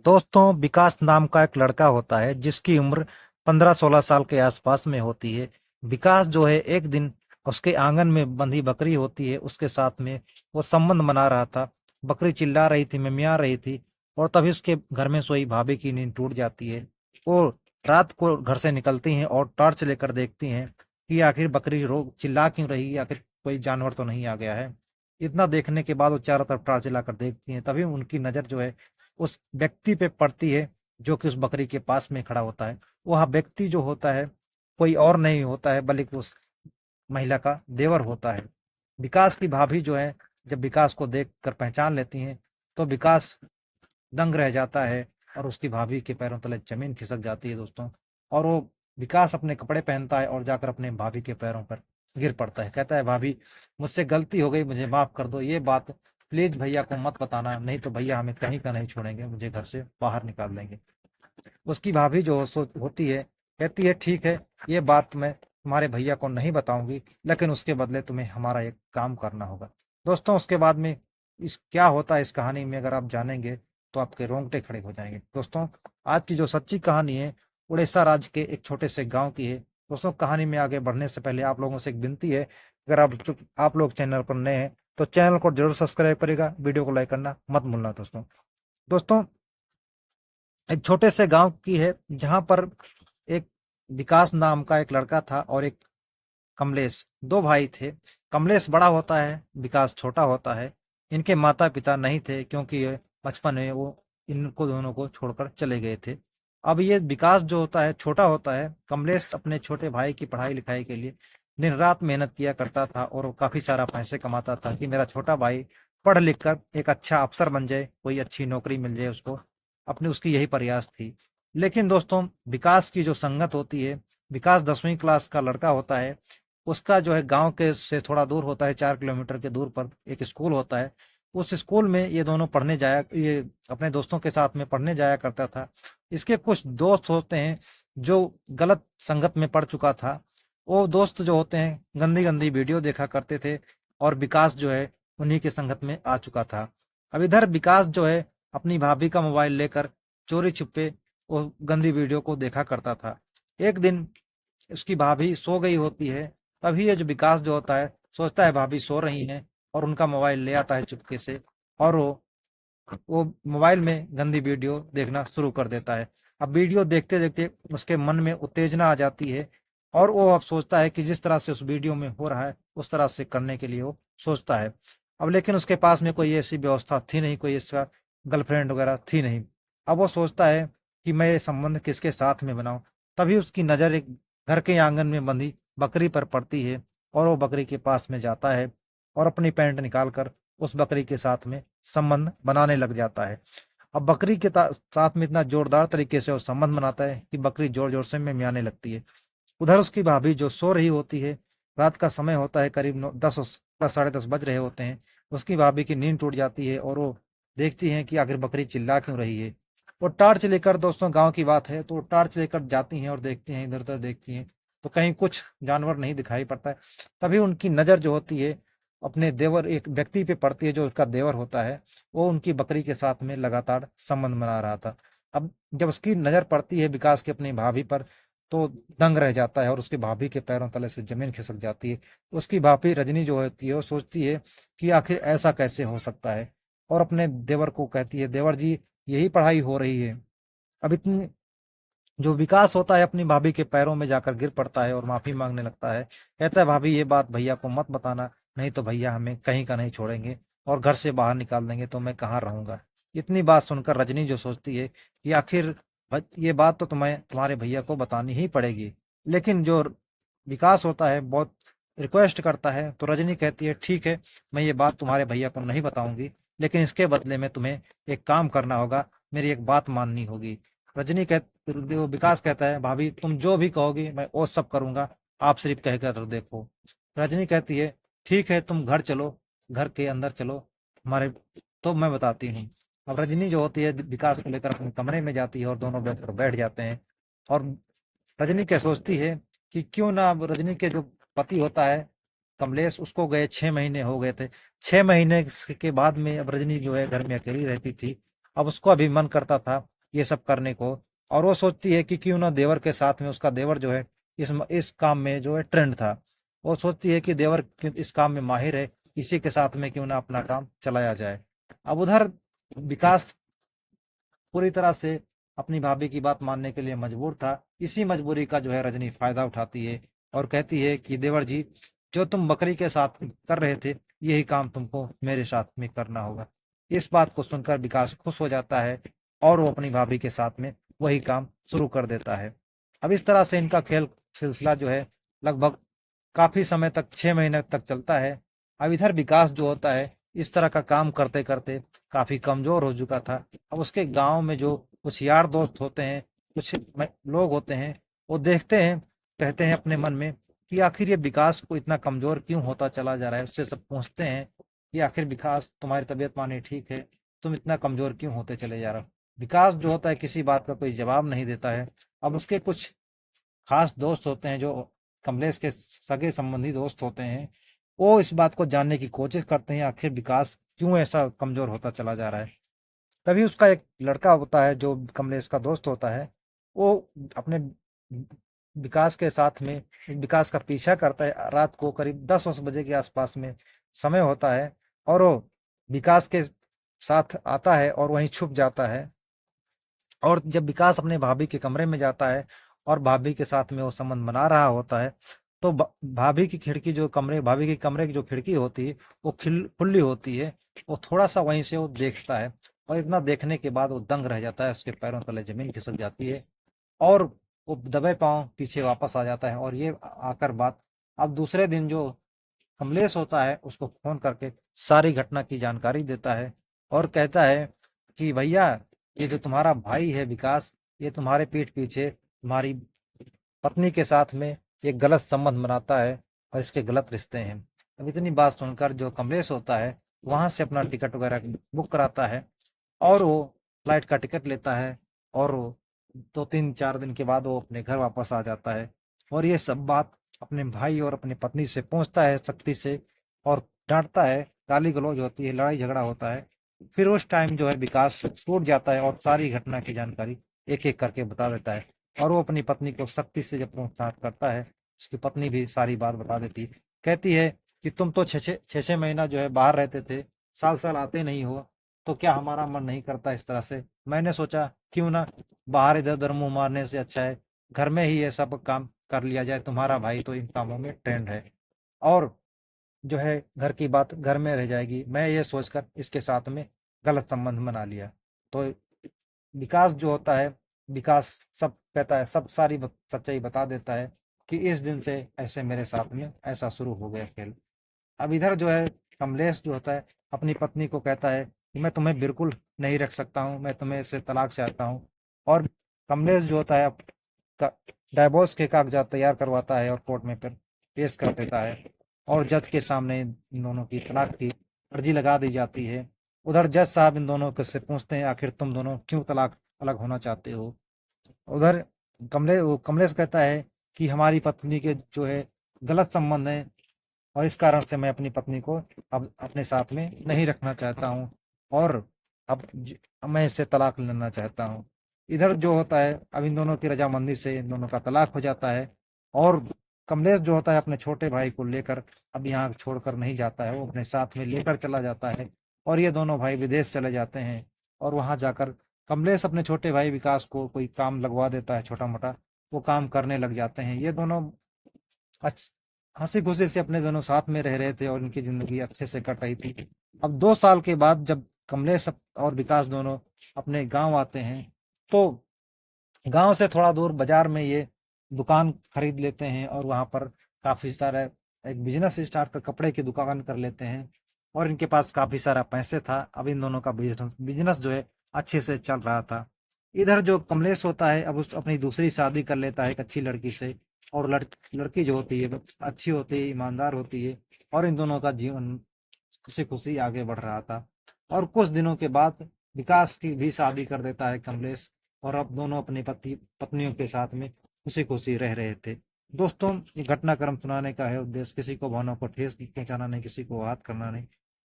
दोस्तों, विकास नाम का एक लड़का होता है जिसकी उम्र 15-16 साल के आसपास में होती है। विकास जो है एक दिन उसके आंगन में बंधी बकरी होती है उसके साथ में वो संबंध बना रहा था। बकरी चिल्ला रही थी, मिमिया रही थी और तभी उसके घर में सोई भाभी की नींद टूट जाती है। वो रात को घर से निकलती हैं और टॉर्च लेकर देखती हैं कि आखिर बकरी रो चिल्ला क्यों रही है, आखिर कोई जानवर तो नहीं आ गया है। इतना देखने के बाद वो चारों तरफ टॉर्च जलाकर देखती हैं, तभी उनकी नजर जो है उस व्यक्ति पे पड़ती है जो कि उस बकरी के पास में खड़ा होता है। वह व्यक्ति जो होता है कोई और नहीं होता है बल्कि उस महिला का देवर होता है। विकास की भाभी जो है जब विकास को देख कर पहचान लेती हैं तो विकास दंग रह जाता है और उसकी भाभी के पैरों तले जमीन खिसक जाती है दोस्तों। और वो विकास अपने कपड़े पहनता है और जाकर अपने भाभी के पैरों पर गिर पड़ता है, कहता है भाभी मुझसे गलती हो गई, मुझे माफ कर दो, ये बात प्लीज भैया को मत बताना, नहीं तो भैया हमें कहीं का नहीं छोड़ेंगे, मुझे घर से बाहर निकाल देंगे। उसकी भाभी जो होती है कहती है ठीक है, ये बात मैं तुम्हारे भैया को नहीं बताऊंगी, लेकिन उसके बदले तुम्हें हमारा एक काम करना होगा। दोस्तों, उसके बाद में इस क्या होता है इस कहानी में अगर आप जानेंगे तो आपके रोंगटे खड़े हो जाएंगे। दोस्तों, आज की जो सच्ची कहानी है उड़ीसा राज्य के एक छोटे से गांव की है। दोस्तों, कहानी में आगे बढ़ने से पहले आप लोगों से एक विनती है, अगर आप लोग चैनल पर नए हैं तो चैनल को जरूर सब्सक्राइब करेगा, वीडियो को लाइक करना मत भूलना। दोस्तों दोस्तों एक छोटे से गांव की है जहां पर एक विकास नाम का एक लड़का था और एक कमलेश, दो भाई थे। कमलेश बड़ा होता है, विकास छोटा होता है। इनके माता पिता नहीं थे क्योंकि ये बचपन में वो इनको दोनों को छोड़कर चले गए थे। अब ये विकास जो होता है छोटा होता है, कमलेश अपने छोटे भाई की पढ़ाई लिखाई के लिए दिन रात मेहनत किया करता था और वो काफी सारा पैसे कमाता था कि मेरा छोटा भाई पढ़ लिख कर एक अच्छा अफसर बन जाए, कोई अच्छी नौकरी मिल जाए उसको। अपनी उसकी यही प्रयास थी। लेकिन दोस्तों, विकास की जो संगत होती है, विकास 10वीं क्लास का लड़का होता है। उसका जो है गांव के से थोड़ा दूर होता है, 4 किलोमीटर के दूर पर एक स्कूल होता है। उस स्कूल में ये दोनों पढ़ने जाया, ये अपने दोस्तों के साथ में पढ़ने जाया करता था। इसके कुछ दोस्त होते हैं जो गलत संगत में पड़ चुका था। वो दोस्त जो होते हैं गंदी गंदी वीडियो देखा करते थे और विकास जो है उन्हीं के संगत में आ चुका था। अब इधर विकास जो है अपनी भाभी का मोबाइल लेकर चोरी छुपे वो गंदी वीडियो को देखा करता था। एक दिन उसकी भाभी सो गई होती है, तभी ये जो विकास जो होता है सोचता है भाभी सो रही हैं और उनका मोबाइल ले आता है चुपके से और वो मोबाइल में गंदी वीडियो देखना शुरू कर देता है। अब वीडियो देखते देखते उसके मन में उत्तेजना आ जाती है और वो अब सोचता है कि जिस तरह से उस वीडियो में हो रहा है उस तरह से करने के लिए वो सोचता है। अब लेकिन उसके पास में कोई ऐसी व्यवस्था थी नहीं, कोई इसका गर्लफ्रेंड वगैरह थी नहीं। अब वो सोचता है कि मैं ये संबंध किसके साथ में बनाऊं। तभी उसकी नज़र एक घर के आंगन में बंधी बकरी पर पड़ती है और वो बकरी के पास में जाता है और अपनी पैंट निकाल कर उस बकरी के साथ में संबंध बनाने लग जाता है। अब बकरी के साथ में इतना जोरदार तरीके से वो संबंध बनाता है कि बकरी जोर जोर से मिमियाने लगती है। उधर उसकी भाभी जो सो रही होती है, रात का समय होता है, करीब 10 साढ़े 10 बज रहे होते हैं। उसकी भाभी की नींद टूट जाती है और वो देखती है कि आखिर बकरी चिल्ला क्यों रही है। वो टॉर्च लेकर, दोस्तों गांव की बात है, तो टॉर्च लेकर जाती हैं और देखती हैं, इधर उधर देखती हैं तो कहीं कुछ जानवर नहीं दिखाई पड़ता है। तभी उनकी नज़र जो होती है अपने देवर एक व्यक्ति पे पड़ती है जो उसका देवर होता है। वो उनकी बकरी के साथ में लगातार संबंध बना रहा था। अब जब उसकी नज़र पड़ती है विकास की अपनी भाभी पर तो दंग रह जाता है और उसकी भाभी के पैरों तले से जमीन खिसक जाती है। उसकी भाभी रजनी जो होती है वो सोचती है कि आखिर ऐसा कैसे हो सकता है और अपने देवर को कहती है देवर जी यही पढ़ाई हो रही है। अब इतनी जो विकास होता है अपनी भाभी के पैरों में जाकर गिर पड़ता है और माफी मांगने लगता है, कहता है भाभी ये बात भैया को मत बताना, नहीं तो भैया हमें कहीं का नहीं छोड़ेंगे और घर से बाहर निकाल देंगे तो मैं कहाँ रहूंगा। इतनी बात सुनकर रजनी जो सोचती है कि आखिर ये बात तो तुम्हें तुम्हारे भैया को बतानी ही पड़ेगी। लेकिन जो विकास होता है बहुत रिक्वेस्ट करता है तो रजनी कहती है ठीक है, मैं ये बात तुम्हारे भैया को नहीं बताऊंगी, लेकिन इसके बदले में तुम्हें एक काम करना होगा, मेरी एक बात माननी होगी। रजनी कह वो विकास कहता है भाभी तुम जो भी कहोगी मैं वो सब करूंगा, आप सिर्फ कहकर तो देखो। रजनी कहती है ठीक है, तुम घर चलो, घर के अंदर चलो हमारे, तो मैं बताती हूँ। अब रजनी जो होती है विकास को लेकर अपने कमरे में जाती है और दोनों बेड पर बैठ जाते हैं। और रजनी क्या सोचती है कि क्यों ना, अब रजनी के जो पति होता है कमलेश, उसको गए 6 महीने हो गए थे। 6 महीने के बाद में अब रजनी जो है घर में अकेली रहती थी। अब उसको अभी मन करता था ये सब करने को। और वो सोचती है कि क्यों ना देवर के साथ में, उसका देवर जो है इस काम में जो है ट्रेंड था, वो सोचती है कि देवर इस काम में माहिर है, इसी के साथ में क्यों ना अपना काम चलाया जाए। अब उधर विकास पूरी तरह से अपनी भाभी की बात मानने के लिए मजबूर था। इसी मजबूरी का जो है रजनी फायदा उठाती है और कहती है कि देवर जी, जो तुम बकरी के साथ कर रहे थे, यही काम तुमको मेरे साथ में करना होगा। इस बात को सुनकर विकास खुश हो जाता है और वो अपनी भाभी के साथ में वही काम शुरू कर देता है। अब इस तरह से इनका खेल सिलसिला जो है लगभग काफी समय तक, 6 महीने तक चलता है। अब इधर विकास जो होता है इस तरह का काम करते करते काफी कमजोर हो चुका था। अब उसके गांव में जो कुछ यार दोस्त होते हैं, कुछ लोग होते हैं, वो देखते हैं, कहते हैं अपने मन में कि आखिर ये विकास को इतना कमजोर क्यों होता चला जा रहा है। उससे सब पूछते हैं कि आखिर विकास, तुम्हारी तबीयत पानी ठीक है, तुम इतना कमजोर क्यों होते चले जा रहे हो। विकास जो होता है किसी बात का कोई जवाब नहीं देता है। अब उसके कुछ खास दोस्त होते हैं, जो कमलेश के सगे संबंधी दोस्त होते हैं, वो इस बात को जानने की कोशिश करते हैं आखिर विकास क्यों ऐसा कमजोर होता चला जा रहा है। तभी उसका एक लड़का होता है जो कमलेश का दोस्त होता है, वो अपने विकास के साथ में विकास का पीछा करता है। रात को करीब 10-10 बजे के आसपास में समय होता है, और वो विकास के साथ आता है और वहीं छुप जाता है। और जब विकास अपने भाभी के कमरे में जाता है और भाभी के साथ में वो संबंध बना रहा होता है, तो भाभी की खिड़की, जो कमरे, भाभी के कमरे की जो खिड़की होती है वो खुली होती है। वो थोड़ा सा वहीं से वो देखता है, और इतना देखने के बाद वो दंग रह जाता है, उसके पैरों तले जमीन खिसक जाती है और वो दबे पांव पीछे वापस आ जाता है। और ये आकर बात, अब दूसरे दिन जो कमलेश होता है उसको फोन करके सारी घटना की जानकारी देता है और कहता है कि भैया, ये जो तुम्हारा भाई है विकास, ये तुम्हारे पीठ पीछे तुम्हारी पत्नी के साथ में एक गलत संबंध बनाता है और इसके गलत रिश्ते हैं। अब इतनी बात सुनकर जो कमलेश होता है वहां से अपना टिकट वगैरह बुक कराता है और वो फ्लाइट का टिकट लेता है, और वो 2-3-4 दिन के बाद वो अपने घर वापस आ जाता है। और ये सब बात अपने भाई और अपनी पत्नी से पूछता है सख्ती से, और डांटता है, गाली गलौज होती है, लड़ाई झगड़ा होता है। फिर उस टाइम जो है विकास टूट जाता है और सारी घटना की जानकारी एक एक करके बता देता है। और वो अपनी पत्नी को सख्ती से जब पूछताछ करता है, उसकी पत्नी भी सारी बात बता देती है। कहती है कि तुम तो 6-6 महीना जो है बाहर रहते थे, साल साल आते नहीं हो, तो क्या हमारा मन नहीं करता इस तरह से। मैंने सोचा क्यों ना बाहर इधर उधर मुंह मारने से अच्छा है घर में ही ये सब काम कर लिया जाए। तुम्हारा भाई तो इन कामों में ट्रेंड है, और जो है घर की बात घर में रह जाएगी। मैं ये सोचकर इसके साथ में गलत संबंध बना लिया। तो विकास जो होता है, विकास सब कहता है, सब सारी सच्चाई बता देता है कि इस दिन से ऐसे मेरे साथ में ऐसा शुरू हो गया खेल। अब इधर जो है कमलेश जो होता है अपनी पत्नी को कहता है कि मैं तुम्हें बिल्कुल नहीं रख सकता हूँ, मैं तुम्हें से तलाक चाहता हूँ। और कमलेश जो होता है डाइवोर्स के कागजात तैयार करवाता है और कोर्ट में फिर पेश कर देता है, और जज के सामने इन दोनों की तलाक की अर्जी लगा दी जाती है। उधर जज साहब इन दोनों को से पूछते हैं आखिर तुम दोनों क्यों तलाक अलग होना चाहते हो। उधर कमलेश कहता है कि हमारी पत्नी के जो है गलत संबंध है, और इस कारण से मैं अपनी पत्नी को अब अपने साथ में नहीं रखना चाहता हूँ, और मैं इससे तलाक लेना चाहता हूँ। इधर जो होता है अब इन दोनों की रजामंदी से इन दोनों का तलाक हो जाता है, और कमलेश जो होता है अपने छोटे भाई को लेकर अब यहाँ छोड़कर नहीं जाता है, वो अपने साथ में लेकर चला जाता है। और ये दोनों भाई विदेश चले जाते हैं, और वहां जाकर कमलेश अपने छोटे भाई विकास को कोई काम लगवा देता है छोटा मोटा, वो काम करने लग जाते हैं। ये दोनों हंसी खुशी से अपने दोनों साथ में रह रहे थे और इनकी जिंदगी अच्छे से कट रही थी। अब 2 साल के बाद जब कमलेश और विकास दोनों अपने गांव आते हैं, तो गांव से थोड़ा दूर बाजार में ये दुकान खरीद लेते हैं, और वहां पर काफी सारा एक बिजनेस स्टार्ट कर कपड़े की दुकान कर लेते हैं। और इनके पास काफी सारा पैसे था। अब इन दोनों का बिजनेस बिजनेस जो है अच्छे से चल रहा था। इधर जो कमलेश होता है अब उस अपनी दूसरी शादी कर लेता है एक अच्छी लड़की से, और लड़की जो होती है अच्छी होती है, ईमानदार होती है, और इन दोनों का जीवन खुशी खुशी आगे बढ़ रहा था। और कुछ दिनों के बाद विकास की भी शादी कर देता है कमलेश, और अब दोनों अपनी पति पत्नियों के साथ में खुशी खुशी रह रहे थे। दोस्तों, ये घटनाक्रम सुनाने का है उद्देश्य, किसी को भावनाओं को ठेस पहुंचाना नहीं, किसी को आहत करना नहीं,